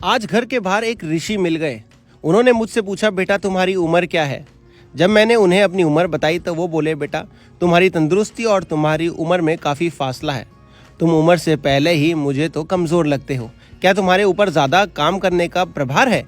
आज घर के बाहर एक ऋषि मिल गए। उन्होंने मुझसे पूछा, बेटा तुम्हारी उम्र क्या है। जब मैंने उन्हें अपनी उम्र बताई तो वो बोले, बेटा तुम्हारी तंदुरुस्ती और तुम्हारी उम्र में काफ़ी फासला है। तुम उम्र से पहले ही मुझे तो कमज़ोर लगते हो। क्या तुम्हारे ऊपर ज़्यादा काम करने का प्रभार है?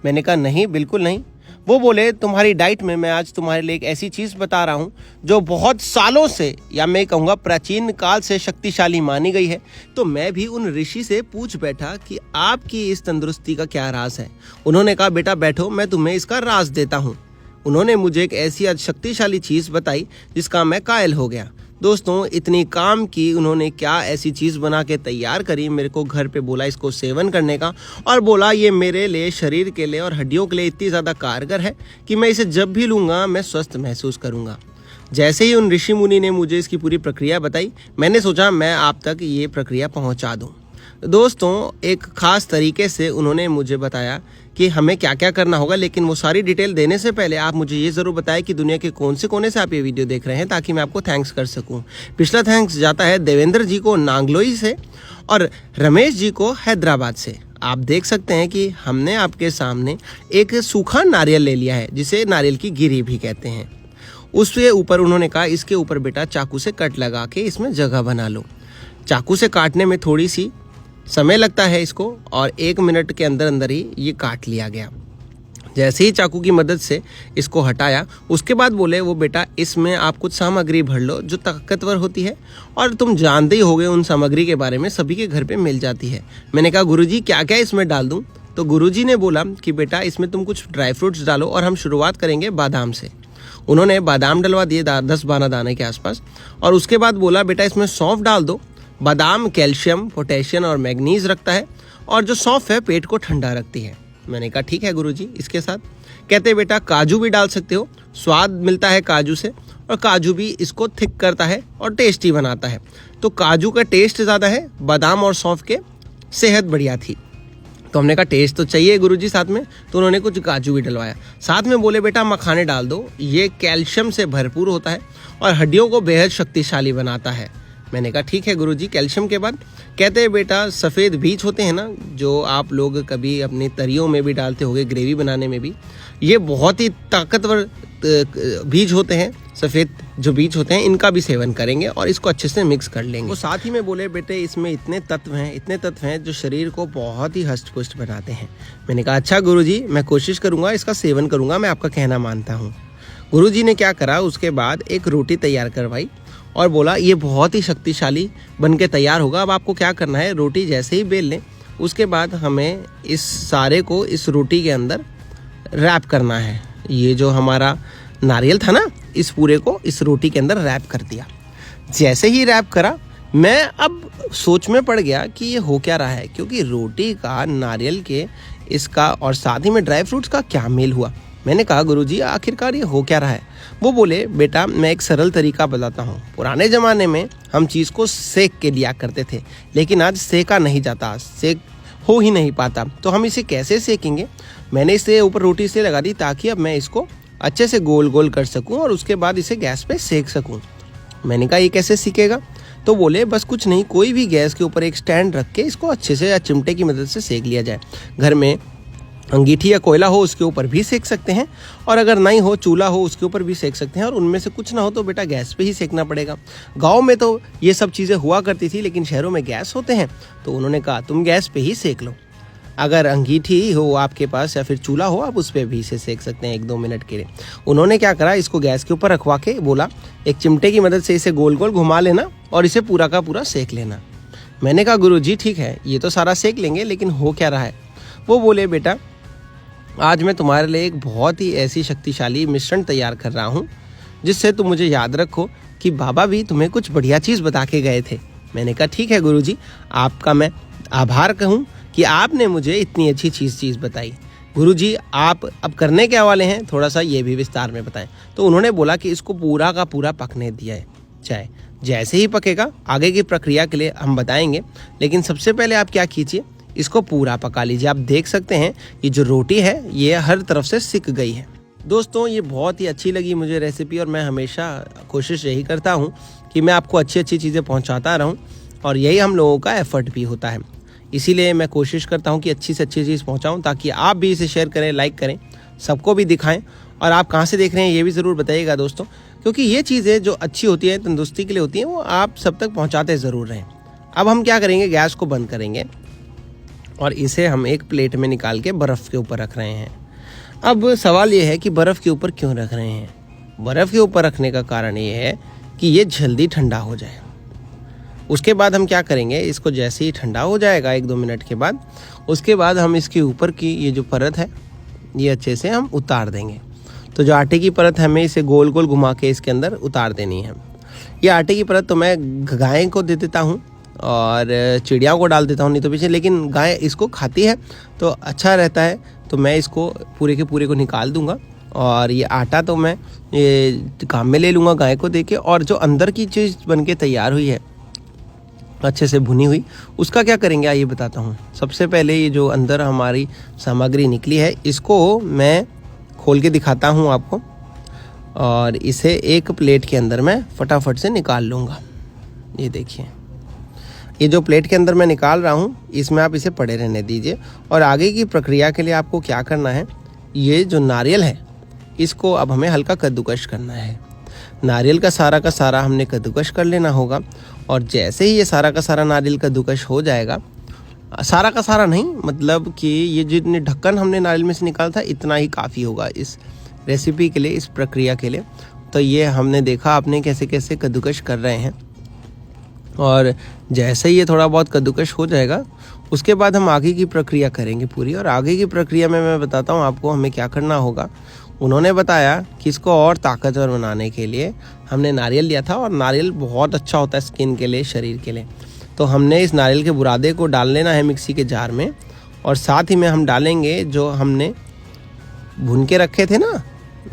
मैंने कहा नहीं, बिल्कुल नहीं। वो बोले, तुम्हारी डाइट में मैं आज तुम्हारे लिए एक ऐसी चीज़ बता रहा हूँ जो बहुत सालों से, या मैं कहूँगा प्राचीन काल से शक्तिशाली मानी गई है। तो मैं भी उन ऋषि से पूछ बैठा कि आपकी इस तंदुरुस्ती का क्या राज है। उन्होंने कहा, बेटा बैठो, मैं तुम्हें इसका राज देता हूँ। उन्होंने मुझे एक ऐसी शक्तिशाली चीज़ बताई जिसका मैं कायल हो गया। दोस्तों, इतनी काम की उन्होंने क्या ऐसी चीज़ बना के तैयार करी, मेरे को घर पे बोला इसको सेवन करने का, और बोला ये मेरे लिए, शरीर के लिए और हड्डियों के लिए इतनी ज़्यादा कारगर है कि मैं इसे जब भी लूँगा मैं स्वस्थ महसूस करूँगा। जैसे ही उन ऋषि मुनि ने मुझे इसकी पूरी प्रक्रिया बताई, मैंने सोचा मैं आप तक ये प्रक्रिया पहुँचा दूँ। दोस्तों, एक ख़ास तरीके से उन्होंने मुझे बताया कि हमें क्या क्या करना होगा, लेकिन वो सारी डिटेल देने से पहले आप मुझे ये ज़रूर बताएं कि दुनिया के कौन से कोने से आप ये वीडियो देख रहे हैं, ताकि मैं आपको थैंक्स कर सकूं। पिछला थैंक्स जाता है देवेंद्र जी को नांगलोई से और रमेश जी को हैदराबाद से। आप देख सकते हैं कि हमने आपके सामने एक सूखा नारियल ले लिया है, जिसे नारियल की गिरी भी कहते हैं। उसके ऊपर उन्होंने कहा, इसके ऊपर बेटा चाकू से कट लगा के इसमें जगह बना लो। चाकू से काटने में थोड़ी सी समय लगता है इसको, और 1 मिनट के अंदर अंदर ही ये काट लिया गया। जैसे ही चाकू की मदद से इसको हटाया, उसके बाद बोले वो, बेटा इसमें आप कुछ सामग्री भर लो जो ताकतवर होती है, और तुम जानते ही होगे उन सामग्री के बारे में, सभी के घर पे मिल जाती है। मैंने कहा, गुरुजी क्या क्या इसमें डाल दूं? तो गुरुजी ने बोला कि बेटा इसमें तुम कुछ ड्राई फ्रूट्स डालो, और हम शुरुआत करेंगे बादाम से। उन्होंने बादाम डलवा दिए 10-12 दाने के आसपास, और उसके बाद बोला, बेटा इसमें सौंफ डाल दो। बादाम कैल्शियम, पोटेशियम और मैग्नीज रखता है, और जो सौंफ है पेट को ठंडा रखती है। मैंने कहा ठीक है गुरुजी। इसके साथ कहते, बेटा काजू भी डाल सकते हो, स्वाद मिलता है काजू से, और काजू भी इसको थिक करता है और टेस्टी बनाता है। तो काजू का टेस्ट ज़्यादा है, बादाम और सौंफ के सेहत बढ़िया थी। तो हमने कहा टेस्ट तो चाहिए गुरुजी साथ में, तो उन्होंने कुछ काजू भी डलवाया। साथ में बोले, बेटा मखाने डाल दो, ये कैल्शियम से भरपूर होता है और हड्डियों को बेहद शक्तिशाली बनाता है। मैंने कहा ठीक है गुरुजी। कैल्शियम के बाद कहते हैं, बेटा सफ़ेद बीज होते हैं ना, जो आप लोग कभी अपनी तरियों में भी डालते होंगे, ग्रेवी बनाने में भी, ये बहुत ही ताकतवर बीज होते हैं। सफ़ेद जो बीज होते हैं इनका भी सेवन करेंगे और इसको अच्छे से मिक्स कर लेंगे। वो साथ ही में बोले, बेटे इसमें इतने तत्व हैं जो शरीर को बहुत ही हष्ट पुष्ट बनाते हैं। मैंने कहा अच्छा गुरुजी, मैं कोशिश करूँगा, इसका सेवन करूँगा, मैं आपका कहना मानता हूँ। गुरुजी ने क्या करा, उसके बाद एक रोटी तैयार करवाई और बोला ये बहुत ही शक्तिशाली बन के तैयार होगा। अब आपको क्या करना है, रोटी जैसे ही बेल लें, उसके बाद हमें इस सारे को इस रोटी के अंदर रैप करना है। ये जो हमारा नारियल था ना, इस पूरे को इस रोटी के अंदर रैप कर दिया। जैसे ही रैप करा, मैं अब सोच में पड़ गया कि ये हो क्या रहा है, क्योंकि रोटी का, नारियल के, इसका और साथ ही में ड्राई फ्रूट्स का क्या मेल हुआ। मैंने कहा गुरुजी आखिरकार ये हो क्या रहा है। वो बोले, बेटा मैं एक सरल तरीका बताता हूँ। पुराने ज़माने में हम चीज़ को सेक के लिया करते थे, लेकिन आज सेका नहीं जाता, सेक हो ही नहीं पाता। तो हम इसे कैसे सेकेंगे? मैंने इसे ऊपर रोटी से लगा दी ताकि अब मैं इसको अच्छे से गोल गोल कर सकूँ और उसके बाद इसे गैस पे सेक सकूँ। मैंने कहा ये कैसे सीखेगा? तो बोले बस कुछ नहीं, कोई भी गैस के ऊपर एक स्टैंड रख के इसको अच्छे से या चिमटे की मदद से सेक लिया जाए। घर में अंगीठी या कोयला हो उसके ऊपर भी सेक सकते हैं, और अगर नहीं हो चूल्हा हो उसके ऊपर भी सेक सकते हैं, और उनमें से कुछ ना हो तो बेटा गैस पे ही सेकना पड़ेगा। गांव में तो ये सब चीज़ें हुआ करती थी, लेकिन शहरों में गैस होते हैं, तो उन्होंने कहा तुम गैस पे ही सेक लो। अगर अंगीठी हो आपके पास या फिर चूल्हा हो, आप उस पर भी इसे सेक सकते हैं 1-2 मिनट के लिए। उन्होंने क्या करा, इसको गैस के ऊपर रखवा के बोला एक चिमटे की मदद से इसे गोल गोल घुमा लेना और इसे पूरा का पूरा सेक लेना। मैंने कहा गुरुजी ठीक है, ये तो सारा सेक लेंगे, लेकिन हो क्या रहा है? वो बोले, बेटा आज मैं तुम्हारे लिए एक बहुत ही ऐसी शक्तिशाली मिश्रण तैयार कर रहा हूँ जिससे तुम मुझे याद रखो कि बाबा भी तुम्हें कुछ बढ़िया चीज़ बता के गए थे। मैंने कहा ठीक है गुरुजी, आपका मैं आभार कहूँ कि आपने मुझे इतनी अच्छी चीज़ बताई। गुरुजी आप अब करने के वाले हैं, थोड़ा सा ये भी विस्तार में बताएं। तो उन्होंने बोला कि इसको पूरा का पूरा पकने दिया जाए। जैसे ही पकेगा आगे की प्रक्रिया के लिए हम बताएंगे, लेकिन सबसे पहले आप क्या कीजिए, इसको पूरा पका लीजिए। आप देख सकते हैं ये जो रोटी है ये हर तरफ से सिक गई है। दोस्तों ये बहुत ही अच्छी लगी मुझे रेसिपी, और मैं हमेशा कोशिश यही करता हूँ कि मैं आपको अच्छी अच्छी चीज़ें पहुँचाता रहूँ, और यही हम लोगों का एफर्ट भी होता है। इसीलिए मैं कोशिश करता हूँ कि अच्छी से अच्छी चीज़ पहुँचाऊँ, ताकि आप भी इसे शेयर करें, लाइक करें, सबको भी दिखाएं। और आप कहाँ से देख रहे हैं ये भी ज़रूर बताइएगा दोस्तों, क्योंकि ये चीज़ें जो अच्छी होती है, तंदुरुस्ती के लिए होती हैं, वो आप सब तक पहुँचाते ज़रूर रहें। अब हम क्या करेंगे, गैस को बंद करेंगे और इसे हम एक प्लेट में निकाल के बर्फ़ के ऊपर रख रहे हैं। अब सवाल ये है कि बर्फ़ के ऊपर क्यों रख रहे हैं। बर्फ़ के ऊपर रखने का कारण ये है कि ये जल्दी ठंडा हो जाए। उसके बाद हम क्या करेंगे, इसको जैसे ही ठंडा हो जाएगा 1-2 मिनट के बाद, उसके बाद हम इसके ऊपर की ये जो परत है ये अच्छे से हम उतार देंगे। तो जो आटे की परत है, हमें इसे गोल गोल घुमा के इसके अंदर उतार देनी है। ये आटे की परत तो मैं गाय को दे देता हूँ और चिड़ियाओं को डाल देता हूँ, नहीं तो पीछे, लेकिन गाय इसको खाती है तो अच्छा रहता है, तो मैं इसको पूरे के पूरे को निकाल दूंगा। और ये आटा तो मैं ये काम में ले लूँगा गाय को दे के। और जो अंदर की चीज़ बन के तैयार हुई है अच्छे से भुनी हुई, उसका क्या करेंगे आइए बताता हूँ। सबसे पहले ये जो अंदर हमारी सामग्री निकली है, इसको मैं खोल के दिखाता हूँ आपको, और इसे एक प्लेट के अंदर मैं फटाफट से निकाल लूँगा। ये देखिए, ये जो प्लेट के अंदर मैं निकाल रहा हूँ, इसमें आप इसे पड़े रहने दीजिए। और आगे की प्रक्रिया के लिए आपको क्या करना है, ये जो नारियल है इसको अब हमें हल्का कद्दूकश करना है। नारियल का सारा हमने कद्दूकश कर लेना होगा। और जैसे ही ये सारा का सारा नारियल कद्दूकश हो जाएगा, सारा का सारा नहीं, मतलब कि ये जितने ढक्कन हमने नारियल में से निकाला था इतना ही काफ़ी होगा इस रेसिपी के लिए, इस प्रक्रिया के लिए। तो ये हमने देखा आपने कैसे कैसे कद्दूकश कर रहे हैं। और जैसे ही ये थोड़ा बहुत कद्दूकश हो जाएगा, उसके बाद हम आगे की प्रक्रिया करेंगे पूरी। और आगे की प्रक्रिया में मैं बताता हूँ आपको हमें क्या करना होगा। उन्होंने बताया कि इसको और ताकतवर बनाने के लिए हमने नारियल लिया था, और नारियल बहुत अच्छा होता है स्किन के लिए, शरीर के लिए। तो हमने इस नारियल के बुरादे को डाल लेना है मिक्सी के जार में, और साथ ही में हम डालेंगे जो हमने भून के रखे थे ना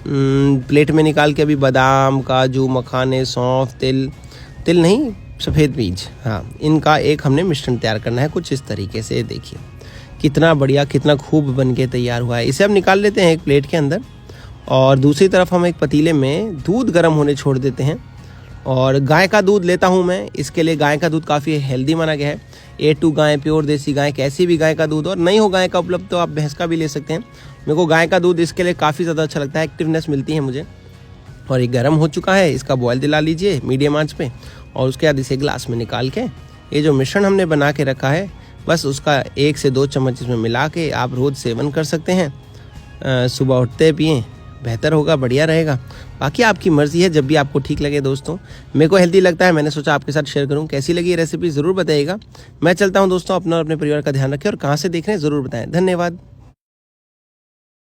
प्लेट में निकाल के, अभी बादाम, काजू, मखाने, सौंफ, तिल नहीं, सफ़ेद बीज, हाँ, इनका एक हमने मिश्रण तैयार करना है कुछ इस तरीके से। देखिए कितना बढ़िया, कितना खूब बन के तैयार हुआ है। इसे हम निकाल लेते हैं एक प्लेट के अंदर, और दूसरी तरफ हम एक पतीले में दूध गर्म होने छोड़ देते हैं। और गाय का दूध लेता हूँ मैं, इसके लिए गाय का दूध काफ़ी हेल्दी माना गया है। A2 गाय, प्योर देसी गाय, कैसी भी गाय का दूध, और नहीं हो गाय का उपलब्ध तो आप भैंस का भी ले सकते हैं। मेरे को गाय का दूध इसके लिए काफ़ी ज़्यादा अच्छा लगता है, एक्टिवनेस मिलती है मुझे। और ये गर्म हो चुका है, इसका बॉयल दिला लीजिए मीडियम आंच पे, और उसके बाद इसे ग्लास में निकाल के ये जो मिश्रण हमने बना के रखा है, बस उसका 1 से 2 चम्मच इसमें मिला के आप रोज़ सेवन कर सकते हैं। सुबह उठते पिएँ, बेहतर होगा, बढ़िया रहेगा। बाकी आपकी मर्ज़ी है, जब भी आपको ठीक लगे दोस्तों। मेरे को हेल्दी लगता है, मैंने सोचा आपके साथ शेयर करूं। कैसी लगी ये रेसिपी ज़रूर बताइएगा। मैं चलता हूं दोस्तों, अपना और अपने परिवार का ध्यान रखें, और कहां से देख रहे हैं ज़रूर बताएं। धन्यवाद।